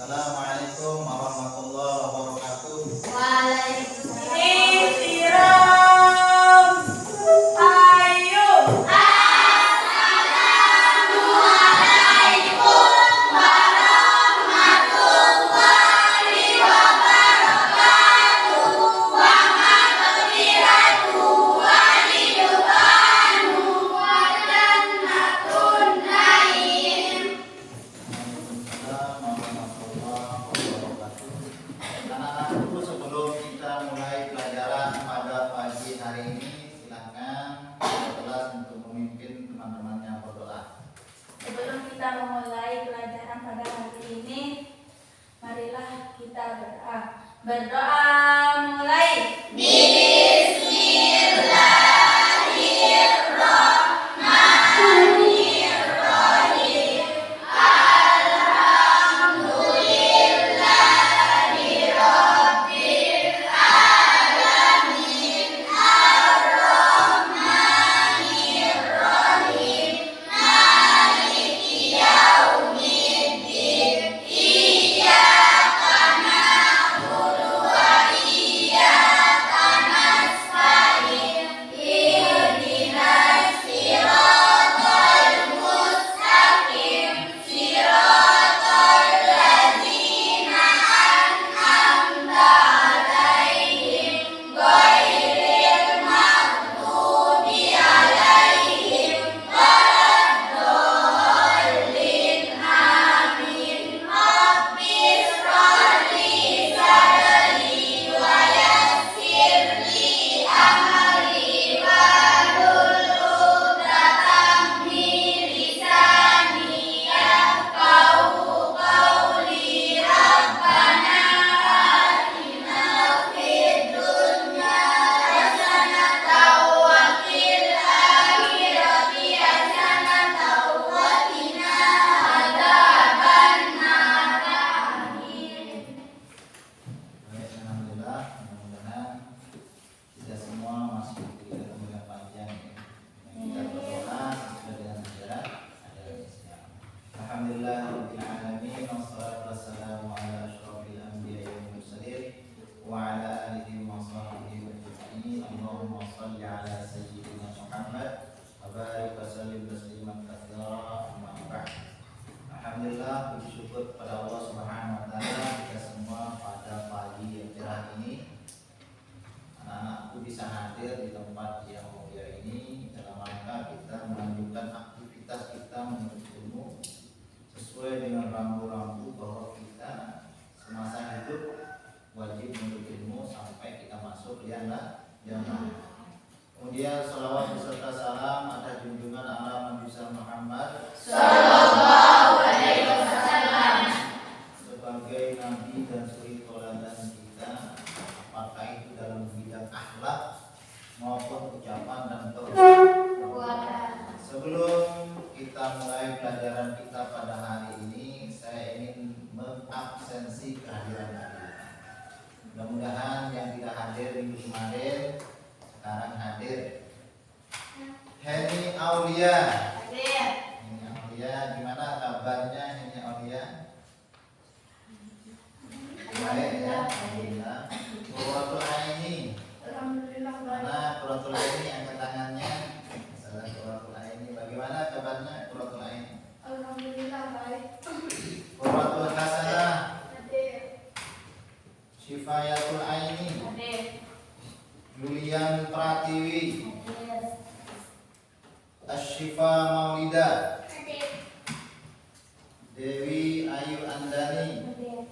Assalamualaikum warahmatullahi wabarakatuh. Waalaikumsalam. Ayo. Assalamualaikum warahmatullahi wabarakatuh. Wa maghfiratuhu wa ridwanuhu wa jannatun na'im. Waalaikumsalam warahmatullahi wabarakatuh. Anak-anakku, sebelum kita mulai pelajaran pada pagi hari ini, silakan kelas untuk memimpin teman-temannya berdoa. Sebelum kita memulai pelajaran pada hari ini, marilah kita berdoa. Berdoa mulai. Bismillahirrahmanirrahim. Alhamdulillahirabbil alamin. Arrahmanirrahim. Maliki yaumiddin. Iyyaka na'budu wa iyyaka nasta'in. Ihdinas siratal mustaqim. Siratal ladzina an'amta 'alaihim ghairil maghdubi 'alaihim waladdallin. Amin. Rabbis shrahli sadri wa yassirli amri wahlul 'uqdatam min lisani yafqahu qawli. Rabbana atina fid dunya hasanatan wa fil akhirati hasanatan wa qina adzabannar. Amin. Baik, alhamdulillah, mudah-mudahan kita semua masuk di dalam bulan panjang ya. Yang kita berdoa sesuai dengan ajaran Islam. Alhamdulillah rabbil alamin, wassalatu wassalamu ala asyrofil anbiya'i wal mursalin wa ala alihi wa sahbihi ajma'in. Allahumma shalli ala sayyidina Muhammad wa barik wa sallim tasliman katsira. Amma ba'd. Alhamdulillah, puji syukur kepada Allah Subhanahu wa taala, kita semua pada pagi yang cerah ini anak-anakku bisa hadir di tempat yang mulia ini dalam rangka kita melanjutkan aktivitas kita menuntut ilmu sesuai dengan rambu-rambu bahwa kita semasa hidup wajib menuntut ilmu sampai kita masuk jannah. Kemudian salawat beserta salam atas junjungan ala Nabi Muhammad Sallallahu alaihi wasallam. sebagai nabi dan suri teladan kita, apakah itu dalam bidang akhlak maupun ucapan dan perbuatan. Sebelum kita mulai pelajaran kita pada hari ini, saya ingin mengabsensi kehadiran Nabi. Mudah-mudahan yang tidak hadir minggu kemarin sekarang hadir. Heni Aulia. Hadir. Heni Aulia, gimana kabarnya Heni Aulia? Baik ya, alhamdulillah. Qurratul Aini. Alhamdulillah baik. Mana Qurratul Aini, angkat tangannya. Masalah Qurratul Aini, bagaimana kabarnya Qurratul Aini? Alhamdulillah baik. Qurratul Hasanah. Hadir. Shifayatul Aini. Hadir. Yulian Pratiwi. Hadir. Asyifa Maulida. Hadir. Dewi Ayu Andani. Hadir.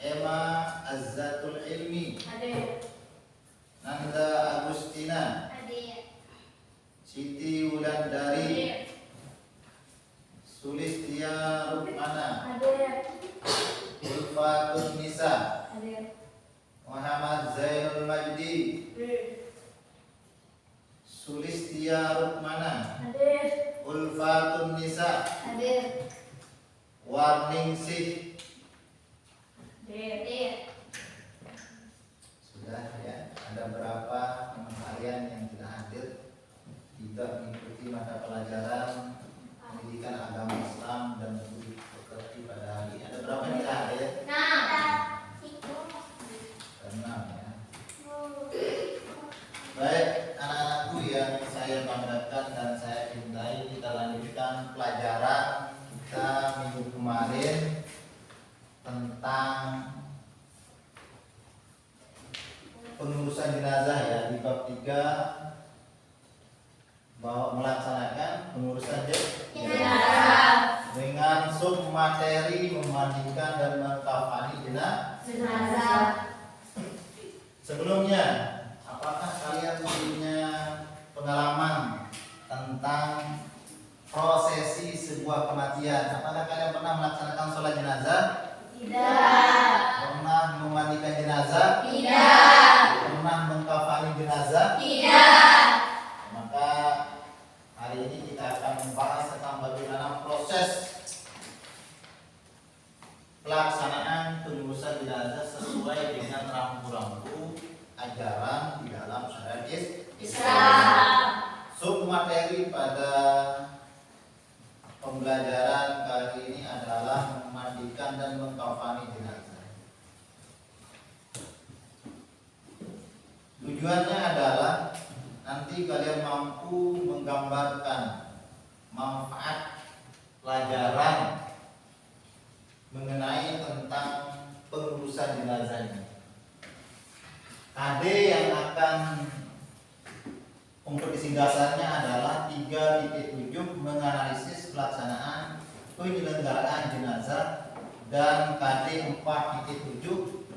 Emma Azzatul Ilmi. Hadir. Nanda Agustina. Hadir. Siti Wulandari. Hadir. Sulistia Rukmana. Hadir. Ulfatun Nisa. Hadir. Muhammad Zainul Majdi. Hadir. Sulistia Rukmana. Hadir. Ulfatun Nisa. Hadir. Warningsih. Hadir. Sudah ya, ada berapa teman kalian yang tidak hadir, tidak mengikuti mata pelajaran pendidikan agama Islam dan budi pekerti pada hari ini? Ada berapa yang tidak hadir? banggakan dan saya cintai, kita lanjutkan pelajaran kita minggu kemarin tentang pengurusan jenazah ya, di bab 3 bahwa melaksanakan pengurusan jenazah dengan sub materi memandikan dan mengkafani jenazah. Sebelumnya, apakah kalian punya pengalaman tentang prosesi sebuah kematian? Apakah kalian pernah melaksanakan sholat jenazah? Tidak. Pernah memandikan jenazah? Tidak. Pernah mengkafani jenazah? Tidak. Maka hari ini kita akan membahas tentang bagaimana proses pelaksanaan pengurusan jenazah sesuai dengan rambu-rambu ajaran di dalam syariat Islam. Sub materi pada pembelajaran kali ini adalah memandikan dan mengkafani jenazah. Tujuannya adalah nanti kalian mampu menggambarkan manfaat pelajaran mengenai tentang pengurusan jenazah ini. KD yang akan kompetisi dasarnya adalah 3.7 menganalisis pelaksanaan penyelenggaraan jenazah dan KD 4.7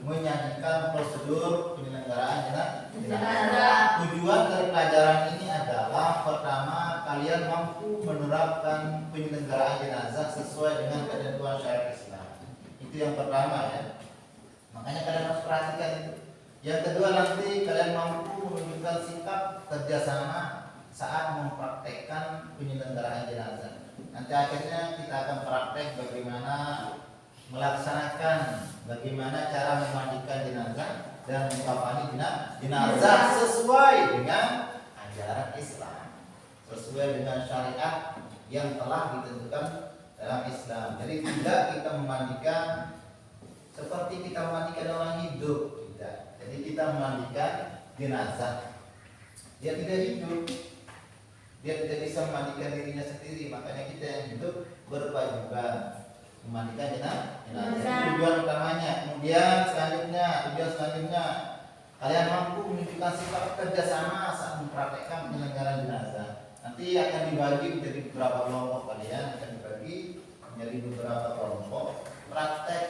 menyanyikan prosedur penyelenggaraan jenazah. Tujuan dari pelajaran ini adalah pertama, kalian mampu menerapkan penyelenggaraan jenazah sesuai dengan ketentuan syariat Islam. Itu yang pertama ya. Makanya kalian harus perhatikan itu. Yang kedua, nanti kalian mampu menunjukkan sikap kerjasama saat mempraktekkan penyelenggaraan jenazah. Nanti akhirnya kita akan praktek bagaimana melaksanakan, bagaimana cara memandikan jenazah dan mengkafani jenazah sesuai dengan ajaran Islam, sesuai dengan syariat yang telah ditentukan dalam Islam. Jadi tidak kita memandikan seperti kita memandikan orang hidup, tidak. Jadi kita memandikan jenazah. Dia tidak hidup, dia tidak bisa memandikan dirinya sendiri. Makanya kita yang hidup berkewajiban memandikan jenazah. Tujuan utamanya. Kemudian selanjutnya kalian mampu menunjukkan sikap kerjasama saat mempraktekkan penyelenggaraan jenazah. Nanti akan dibagi menjadi beberapa kelompok, kalian akan dibagi menjadi beberapa kelompok praktek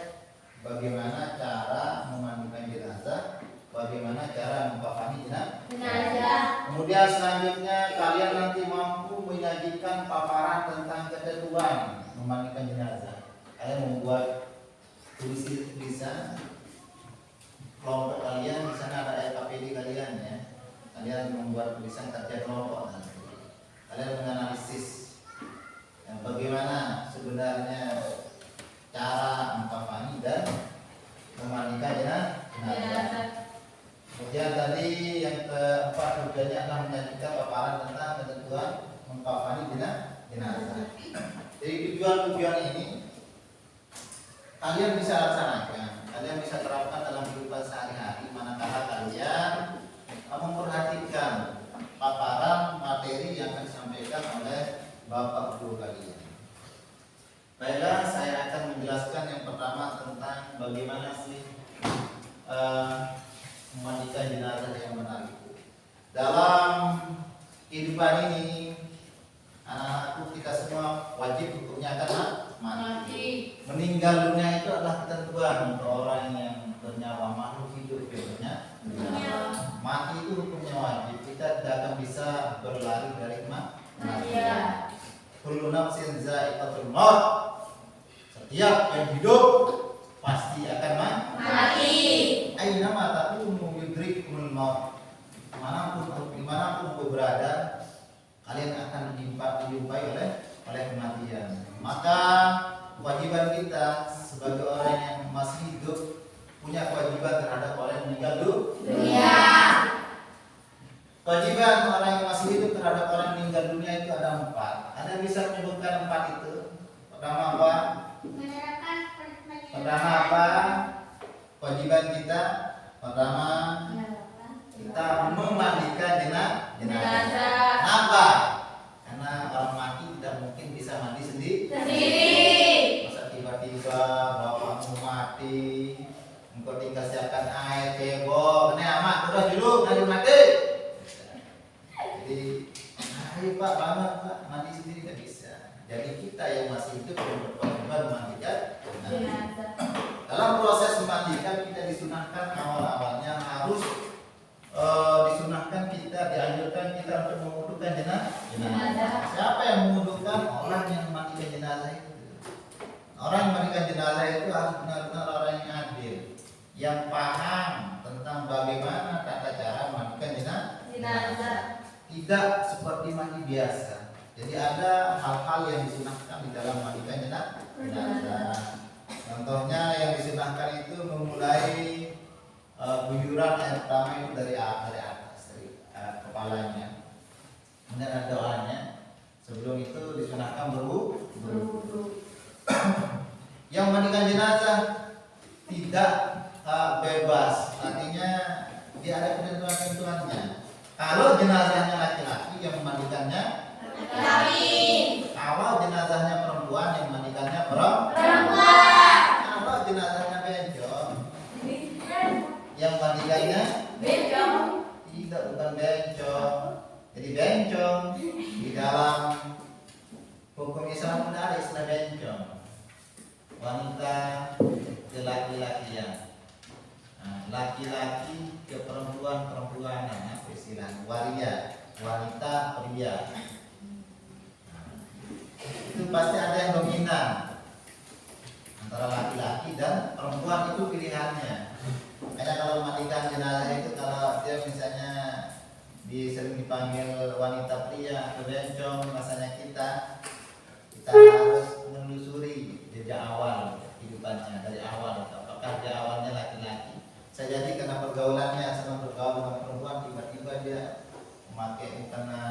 bagaimana cara memandikan jenazah, bagaimana cara mengkafani jenazah. Kemudian selanjutnya kalian nanti mampu menyajikan paparan tentang ketentuan memandikan jenazah. Kalian membuat tulisan kelompok kalian, di sana ada LKPD kalian ya. Kalian membuat tulisan kerja kelompok nanti. Kalian menganalisis bagaimana sebenarnya cara mengkafani dan memandikan jenazah. Kemudian tadi yang keempat tujuannya adalah menyajikan paparan tentang ketentuan mengkafani jenazah. Jadi tujuan ini kalian bisa laksanakan, kalian bisa terapkan dalam kehidupan sehari-hari manakala kalian memperhatikan paparan materi yang akan disampaikan oleh bapak guru kalian. Baiklah, saya akan menjelaskan yang pertama tentang bagaimana sih memandikan jenazah yang benar. Dalam kehidupan ini, anak-anakku kita semua wajib hukumnya akan mati. Meninggal dunia itu adalah ketentuan untuk orang yang bernyawa, makhluk hidup ya. Mati itu hukumnya wajib. Kita tidak akan bisa berlari dari mati. Kullu nafsin za'iqatul maut. Setiap yang hidup pasti akan mati. Aina ma takunu yudrikumul maut. Dimanapun kau berada, kalian akan dijumpai oleh kematian. Maka kewajiban kita sebagai orang yang masih hidup punya kewajiban terhadap orang yang meninggal dunia. Kewajiban orang yang masih hidup terhadap orang yang meninggal dunia itu ada 4. Ada yang bisa menyebutkan 4 itu? Pertama apa? Pertama apa? Kewajiban kita pertama kita memandikan jenazah. Kenapa? banget Pak, mandi sendiri nggak bisa. Jadi kita yang masih hidup yang berkewajiban memandikan jenazah. Dalam proses memandikan kita disunahkan awal-awalnya harus disunahkan kita, dianjurkan kita untuk mengudukan jenazah. Siapa yang mengudukan? Orang yang memandikan jenazah itu. Orang yang memandikan jenazah itu harus benar-benar orang yang adil, yang paham tentang bagaimana tata cara memandikan jenazah. Tidak seperti mandi biasa. Jadi ada hal-hal yang disunahkan di dalam memandikan jenazah. Contohnya yang disunahkan itu memulai guyuran air pertama itu dari atas, dari kepalanya. Kemudian ada doanya. Sebelum itu disunahkan berwudu. Yang memandikan jenazah tidak bebas, artinya dia ada ketentuan-ketentuannya. Kalau jenazahnya laki-laki yang memandikannya laki-laki. Kalau jenazahnya perempuan yang memandikannya perempuan. Kalau jenazahnya bencong yang memandikannya bencong. Tidak, bukan bencong. Jadi bencong di dalam hukum Islam tidak ada istilah bencong. Wanita ke laki-lakian. Laki-laki ke perempuan-perempuanan, apa istilah waria, wanita pria. Itu pasti ada yang dominan antara laki-laki dan perempuan, itu pilihannya. Karena kalau memandikan jenazah itu, kalau dia misalnya sering dipanggil wanita pria atau bencong, masanya kita harus menelusuri jejak awal kehidupannya dari awal. Apakah dia awalnya laki-laki? Bisa jadi karena pergaulannya senang bergaul dengan perempuan, tiba-tiba dia memakai mukena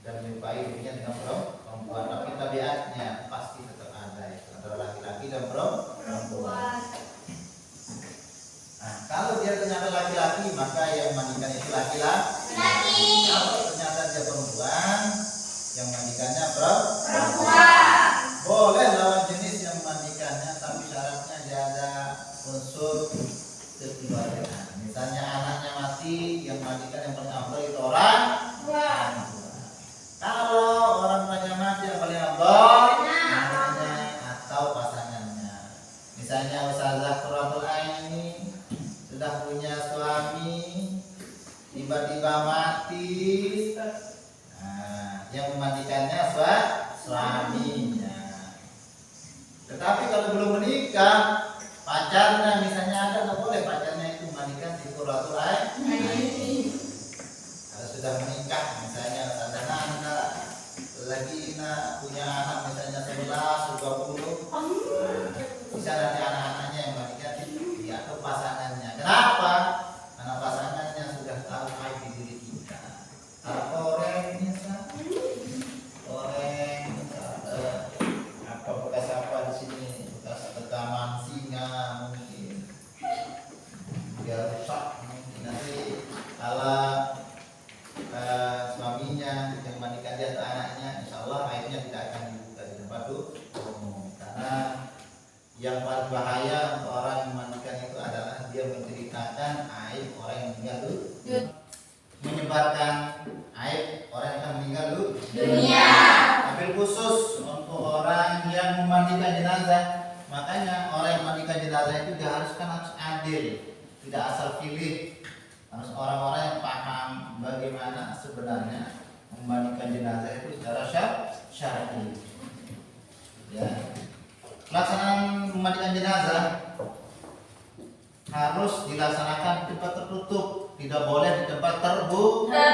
dan menyukai dirinya dengan perempuan. Tapi tabiatnya pasti tetap ada itu antara laki-laki dan perempuan. Nah, kalau dia ternyata laki-laki, maka yang memandikan itu laki-laki. Kalau ternyata dia perempuan, yang memandikannya perempuan. Boleh lawan jenis yang memandikannya, tapi syaratnya dia ada unsur kekeluargaan. Misalnya anaknya mati, yang memandikan yang paling afdal itu orang tua. Kalau orang tuanya mati, yang paling afdal anaknya atau pasangannya. Misalnya Ustazah Qurratul Ain ini sudah punya suami, tiba-tiba mati, yang memandikannya suaminya. Tetapi kalau belum menikah, pacarnya misalnya ada, nggak boleh pacarnya itu memandikan si Qurratul Ain. Kalau sudah menikah, misalnya Anda lagi punya anak misalnya 11, 20, bisa nanti anak-anaknya yang memandikan dia atau pasangannya. Kenapa? Karena pasangannya sudah tahu aib di diri kita. Orangnya apa bekas apa di sini, bekas rekaman singa mungkin dia rusak, mungkin nanti kalau suaminya yang memandikan dia atau anaknya, insya Allah aibnya tidak akan dibuka di tempat umum. Karena yang paling bahaya untuk orang yang memandikan itu adalah dia menceritakan aib orang yang meninggal menyebarkan aib orang yang akan meninggal dunia. Tapi khusus untuk orang yang memandikan jenazah, makanya orang yang memandikan jenazah itu diharuskan harus adil, tidak asal pilih. Harus orang-orang yang paham bagaimana sebenarnya memandikan jenazah itu secara syar'i. Ya. Pelaksanaan memandikan jenazah harus dilaksanakan di tempat tertutup, tidak boleh di tempat terbuka.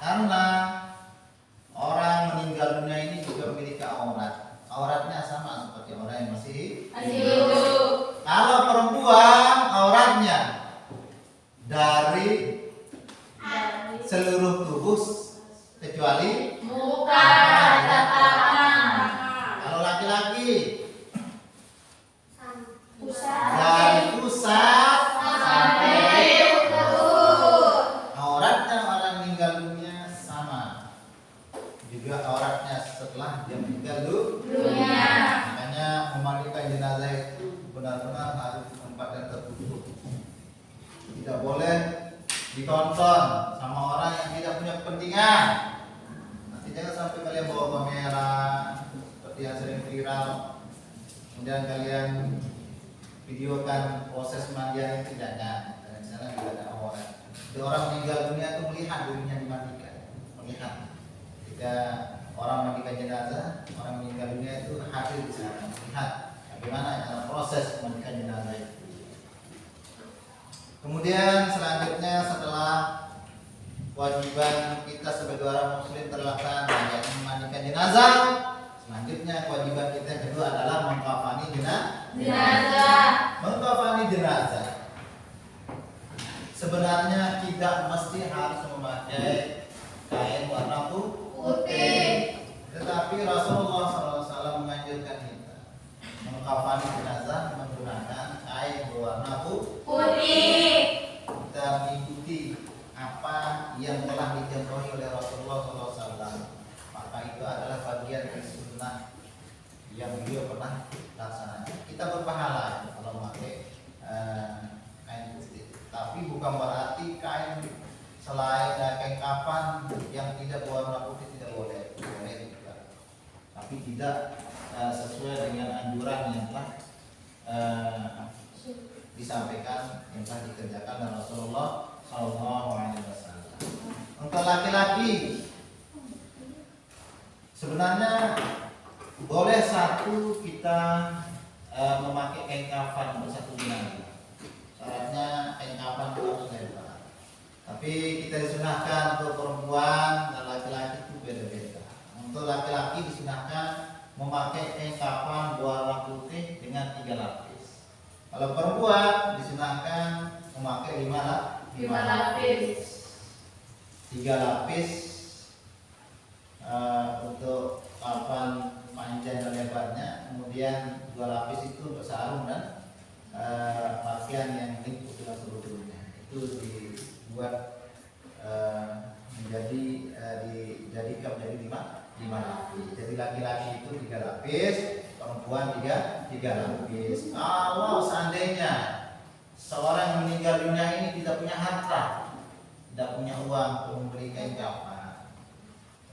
Karena orang meninggal dunia ini juga memiliki aurat. Auratnya sama seperti orang yang masih hidup. Kalau perempuan, auratnya dari seluruh tubuh kecuali muka dan tangan. Kalau laki-laki dari pusat sampai perut. Auratnya orang meninggal dunia sama. Juga auratnya setelah dia meninggal dunia. Makanya memandikan jenazah itu benar-benar harus di tempat yang tertutup. Tidak boleh ditonton sama orang yang tidak punya kepentingan. viral, kemudian kalian videokan proses pemandian itu jangan. Dan di sana juga ada orang. Jadi orang meninggal dunia itu melihat dirinya dimandikan, melihat. Ketika orang mandikan jenazah, orang meninggal dunia itu hadir di sana, melihat bagaimana cara proses memandikan jenazah itu. Kemudian selanjutnya setelah kewajiban kita sebagai orang muslim terlaksana yaitu memandikan jenazah, selanjutnya kewajiban kita yang kedua adalah mengkafani Jenazah. Mengkafani jenazah. Sebenarnya tidak mesti harus memakai kain warna Putih. tetapi Rasulullah SAW menganjurkan kita mengkafani jenazah menggunakan kain berwarna Putih. Kita mengikuti apa yang telah dicontohi oleh Rasulullah SAW, maka itu adalah bagian dari sunnah yang beliau pernah laksanakan. Kita berpahala kalau memakai kain putih, tapi bukan berarti kain selain kain kafan yang tidak berwarna putih tidak boleh, boleh juga, tapi tidak sesuai dengan anjuran yang telah disampaikan yang telah dikerjakan oleh Rasulullah SAW. Untuk laki-laki sebenarnya boleh satu kita memakai kain kafan untuk satu jenazah. Syaratnya kain kafan itu harus lebar. Tapi kita disunahkan untuk perempuan dan laki-laki itu beda-beda. Untuk laki-laki disunahkan memakai kain kafan berwarna putih dengan 3 lapis. Kalau perempuan disunahkan memakai 5 lapis. 3 lapis untuk kafan panjang dan lebarnya, kemudian 2 lapis itu untuk sarung dan pakaian yang lingkup dengan seluruhnya. Itu dibuat dijadikan menjadi 5 lapis. Jadi laki-laki itu 3 lapis, perempuan 3 lapis. Kalau seandainya seorang yang meninggal dunia ini tidak punya harta, tidak punya uang untuk membeli kain kafan,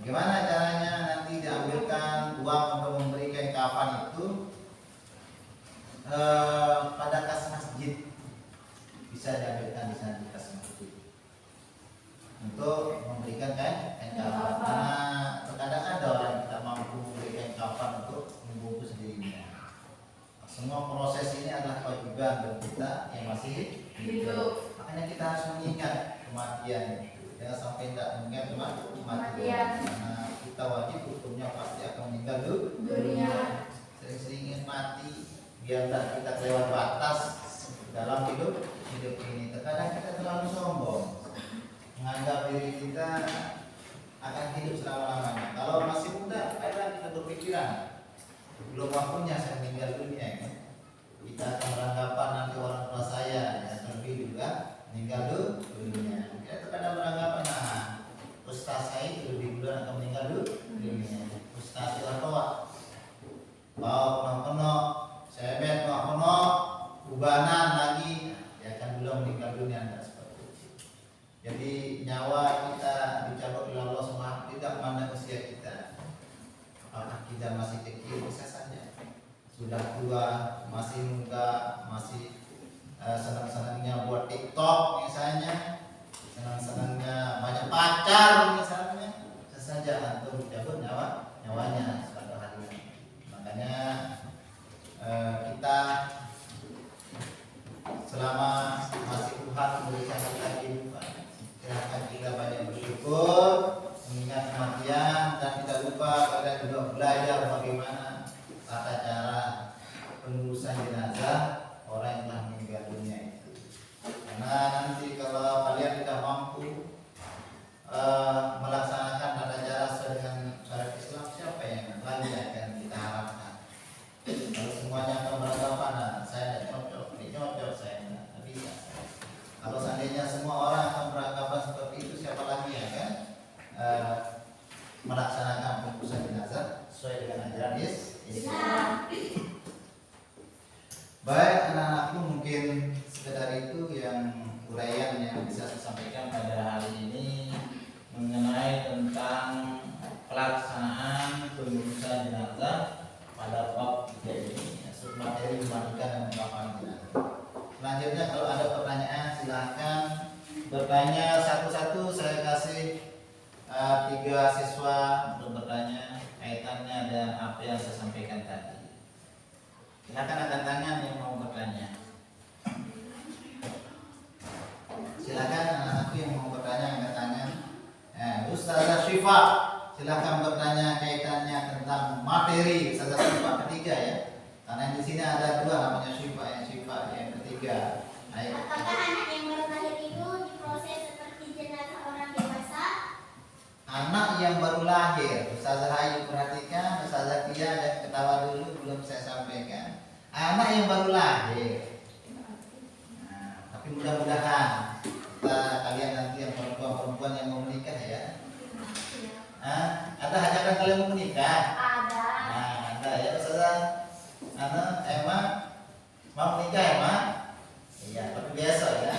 bagaimana caranya nanti diambilkan uang untuk membeli kain kafan itu? Pada kas masjid bisa diambilkan di sana di kas masjid untuk memberikan kain kafan. Karena terkadang ada orang yang tidak mampu membeli kain kafan untuk membungkus dirinya. Semua proses ini adalah kewajiban bagi kita yang masih hidup. Makanya kita harus mengingat kematian itu. Jangan sampai tidak mengingat kematian. Karena kita wajib hukumnya pasti akan meninggal dunia. Sering-sering ingin mati biar tidak kita kelewat batas dalam hidup ini. Terkadang kita terlalu sombong, menganggap diri kita akan hidup selama-lamanya. Kalau masih muda, kadang kita berpikiran belum waktunya saya meninggal dunia ya. Kita akan beranggapan nanti orang tua saya yang lebih juga meninggal dunia. Kita terkadang beranggapan ustaz saya itu lebih dulu akan meninggal dunia. Ustaz itu tua, bawa penuh-penuh, sebet penuh, ubanan lagi, dia akan belum meninggal dunia. Tidak seperti itu. Jadi nyawa kita dicabut oleh Allah SWT tidak memandang usia kita. Apakah kita masih kecil, bisa saja. Sudah tua, masih muda, masih senang-senangnya buat TikTok misalnya, senang-senangnya banyak pacar misalnya, bisa saja antum dicabut nyawanya suatu hari nanti. Makanya kita selama masih Tuhan memberikan kita kehidupan, silahkan kita banyak bersyukur, mengingat kematian, dan tidak lupa kalian juga belajar bagaimana tata cara pengurusan jenazah orang yang telah meninggal dunia itu. Karena nanti kalau kalian tidak mampu melaksanakan tata cara sesuai dengan syariat Islam, siapa yang lagi akan kita harapkan? Kalau semuanya akan beranggapan, saya tidak cocok, ini cocok, saya tidak bisa. Kalau seandainya semua orang akan beranggapan seperti itu, siapa lagi yang akan melaksanakan pengurusan jenazah sesuai dengan ajaran Islam? Baik anak-anakku, mungkin sekedar itu yang uraian yang bisa saya sampaikan pada hari ini mengenai tentang pelaksanaan pengurusan jenazah pada waktu Kiranya satu-satu saya kasih 3 siswa untuk bertanya kaitannya dengan apa yang saya sampaikan tadi. Silakan angkat tangan yang mau bertanya. Silakan anak-anakku yang mau bertanya angkat tangan. Ustazah Syifa, silakan bertanya kaitannya tentang materi Ustazah Syifa ketiga ya. Karena di sini ada 2 namanya Syifa, yang ketiga. Ayo. Apakah anak yang baru lahir itu diproses seperti jenazah orang dewasa? Anak yang baru lahir, Ustazah Ayu perhatikan, Ustazah Kia dan ketawa dulu belum saya sampaikan. Anak yang baru lahir. Nah, tapi mudah-mudahan kalian nanti yang perempuan yang mau menikah ya. Ada ajakan kalian mau menikah? Ada. Nah, ada ya Ustazah. Emma mau menikah Emma? Iya, tapi besok ya.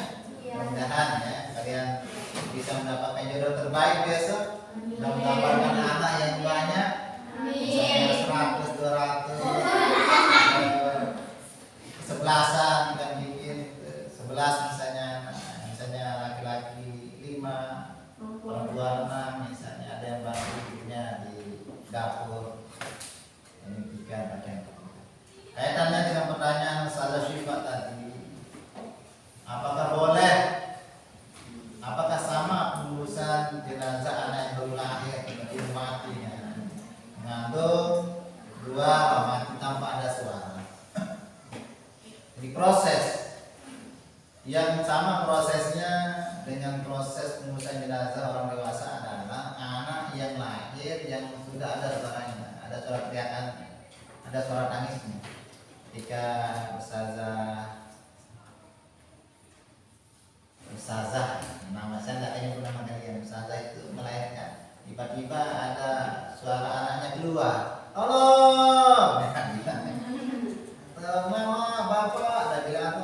Iya. Mudah-mudahan ya kalian bisa mendapatkan jodoh terbaik besok. Dan mendapatkan anak yang banyak. Misalnya 100, 200, 11-an kan bikin 11 misalnya laki-laki 5, perempuan 6, misalnya ada yang bantunya di dapur. Ini 3 bagian. Kaitannya dengan pertanyaan Ustazah Syifa tadi, apakah sama pengurusan jenazah anak yang baru lahir seperti mati ya? Mengandung 2 mati tanpa ada suara. Jadi proses yang sama prosesnya dengan proses pengurusan jenazah orang dewasa adalah anak yang lahir yang sudah ada suaranya, ada suara teriakannya, ada suara tangisnya. Ketika Ustazah, nama saya tidak ingin pernah kalian, Ustazah itu melahirkan, tiba-tiba ada suara anaknya keluar, tolong, mama, bapak, ada bilang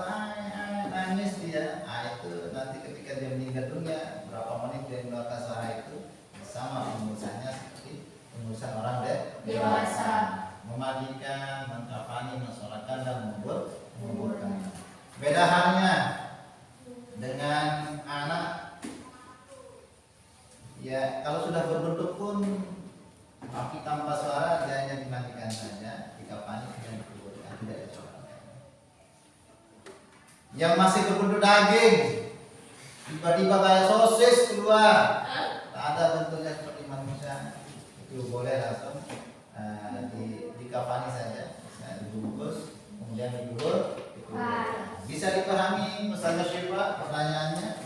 nangis dia. Itu nanti ketika dia meninggal dunia, berapa menit dia mengeluarkan suara itu, sama pengurusannya seperti pengurusan orang dewasa, memandikan, mengkafani, mensolatkan dan menguburkan. Beda halnya dengan anak ya, kalau sudah berbentuk pun tapi tanpa suara dia hanya dimandikan saja, dikafani dan dikuburkan, tidak disolatkan. Yang masih berbentuk daging tiba-tiba kayak sosis keluar, tak ada bentuknya seperti manusia, itu boleh langsung dikafani saja, dibungkus kemudian dikubur. Bisa dipahami Ustazah Syifa pertanyaannya?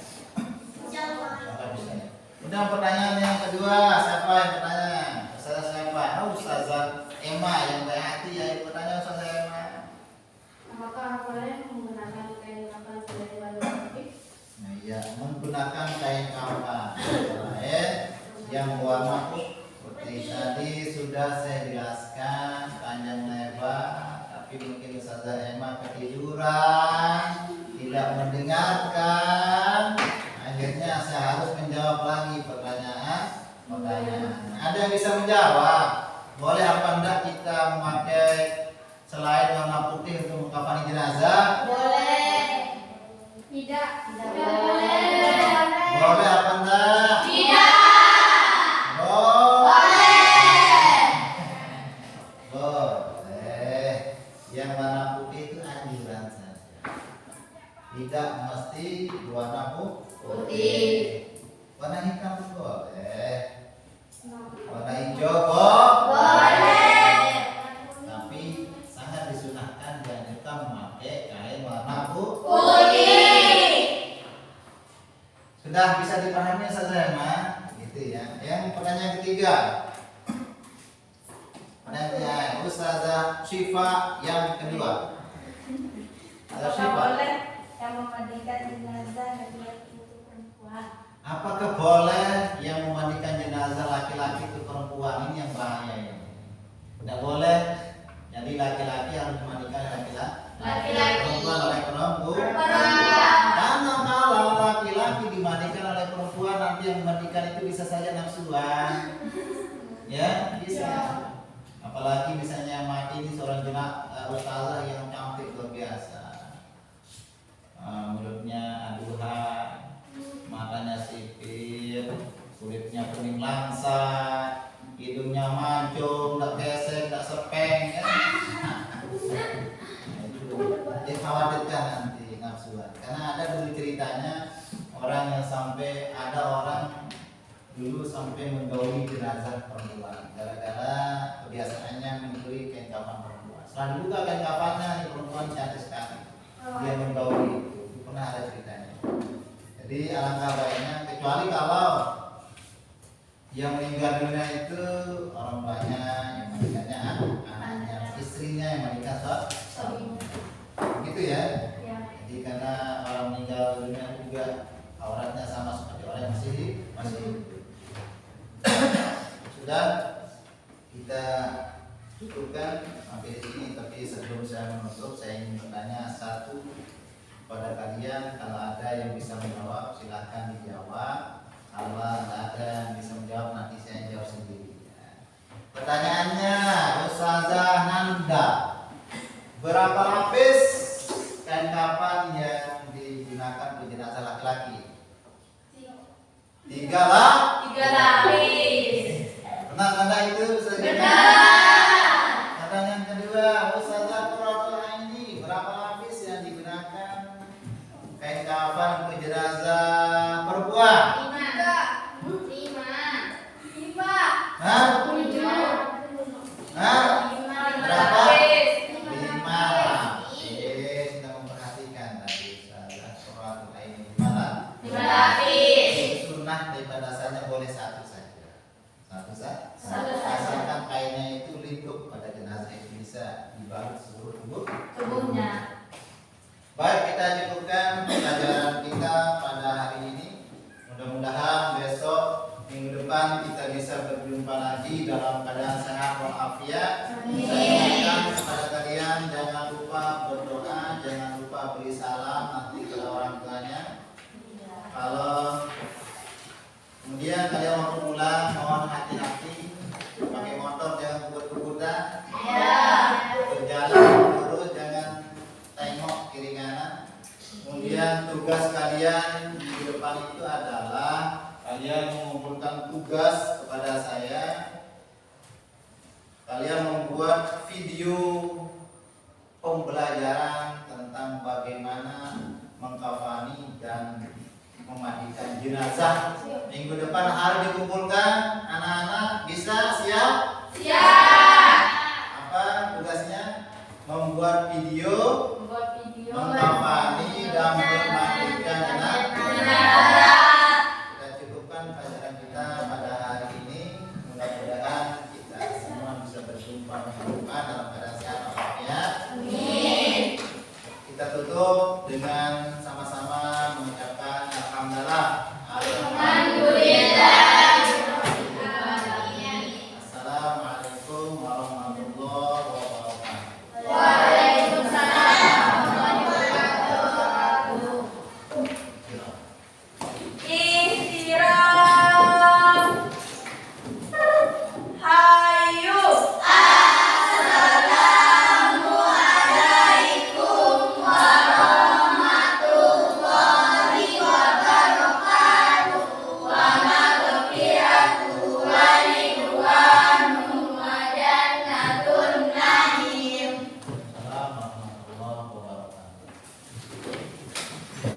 Maka bisa ya. Kemudian pertanyaan yang kedua, siapa yang bertanya? Ustazah siapa? Ustazah Emma yang baik hati ya, pertanyaan Ustazah Emma. Apakah boleh menggunakan kain kafan sebagai baju putih? Nah, ya, menggunakan kain kafan yang warna putih. Tadi sudah saya jelaskan panjang lebar. Tapi mungkin Ustazah Emma ketiduran, tidak mendengarkan. Akhirnya saya harus menjawab lagi pertanyaan. Ada yang bisa menjawab? Boleh apa enggak kita memakai selain warna putih untuk mengkafani jenazah? Boleh. Tidak. Tidak boleh. Boleh apa enggak? Tidak. Boleh. Yang warna putih itu anjuran saja. Tidak mesti warna putih. Warna hitam pun boleh. Warna hijau Boleh. Tapi sangat disunahkan dianjurkan memakai kain warna Putih. Sudah bisa dipahami saja Emma? Gitu ya. Yang pertanyaan ketiga. Pertanyaan Ustazah Syifa yang kedua. Ustazah Apakah Syifa, boleh yang memandikan jenazah laki-laki itu perempuan? apakah boleh yang memandikan jenazah laki-laki itu perempuan? Ini yang bahaya ini. Tidak boleh. Jadi laki-laki harus memandikan laki-laki. Perempuan oleh perempuan. Karena kalau laki-laki dimandikan oleh perempuan, nanti yang memandikan itu bisa saja nafsuan. Ya, bisa. Apalagi misalnya mati ini seorang ustazah yang cantik luar biasa, mulutnya aduhan, matanya sipit, kulitnya kuning langsat, hidungnya mancung, nggak gesek, nggak sepeng, ya. Nah, itu dikhawatirkan nanti nafsuan. Karena ada dulu ceritanya orang yang sampai ada orang dulu sampai menggauli jenazah perempuan gara-gara kebiasaannya mencuri kain kafan perempuan. Setelah dibuka kain kafannya, nih perempuan cantik sekali. Dia menggauli itu pernah ada ceritanya. Jadi alangkah baiknya, kecuali kalau yang meninggal dunia itu orang tuanya, yang meninggalnya anaknya, istrinya yang meninggal suaminya. Begitu ya. Ya. Jadi karena orang meninggal dunia juga auratnya sama seperti orang yang masih hidup. Sudah kita cukupkan sampai di sini. Tapi sebelum saya menutup, saya ingin bertanya satu pada kalian. Kalau ada yang bisa menjawab, silahkan dijawab. Kalau tidak ada yang bisa menjawab, nanti saya jawab sendiri. Pertanyaannya, Ustazah Nanda, berapa lapis kain kafan yang digunakan untuk jenazah laki-laki? 3 lah. 3 lapis. Benar Nanda itu? Benar. Pertanyaan kedua, Ustazah Qurratul Aini, berapa lapis yang digunakan kain kafan untuk jenazah perempuan? 5. Hah? 7. Hah? 5 Berapa? lapis. 5 lapis. Kita memperhatikan tadi Ustazah Qurratul Aini gimana? 5 lapis. Sunnah daripada asalnya boleh 1 saja. 1 saja. Satu saja. Asalkan kainnya itu lingkup pada jenazah itu bisa dibalut seluruh Tubuhnya. Baik, kita cukupkan pelajaran kita pada hari ini. Mudah-mudahan besok minggu depan kita bisa berjumpa lagi dalam keadaan sehat walafiat. Amin. Saya ingatkan kepada kalian jangan lupa berdoa, jangan lupa beri salam nanti ke orang tuanya. Kalau kemudian kalian mau pulang, mohon hati-hati pakai motor, jangan kebut-kebutan. Ya. Berjalan lurus, jangan tengok kiri kanan. Kemudian tugas kalian di depan itu adalah kalian mengumpulkan tugas kepada saya. Kalian membuat video pembelajaran tentang bagaimana mengkafani dan memandikan jenazah. Minggu depan hari dikumpulkan, anak-anak bisa siap? Siap. Apa tugasnya? Membuat video Membuat video. mengkafani dan memandikan Jenazah. Kita cukupkan pelajaran kita pada hari ini. Mudah-mudahan kita semua bisa berjumpa dalam keadaan sehat walafiat. Amin. Kita tutup dengan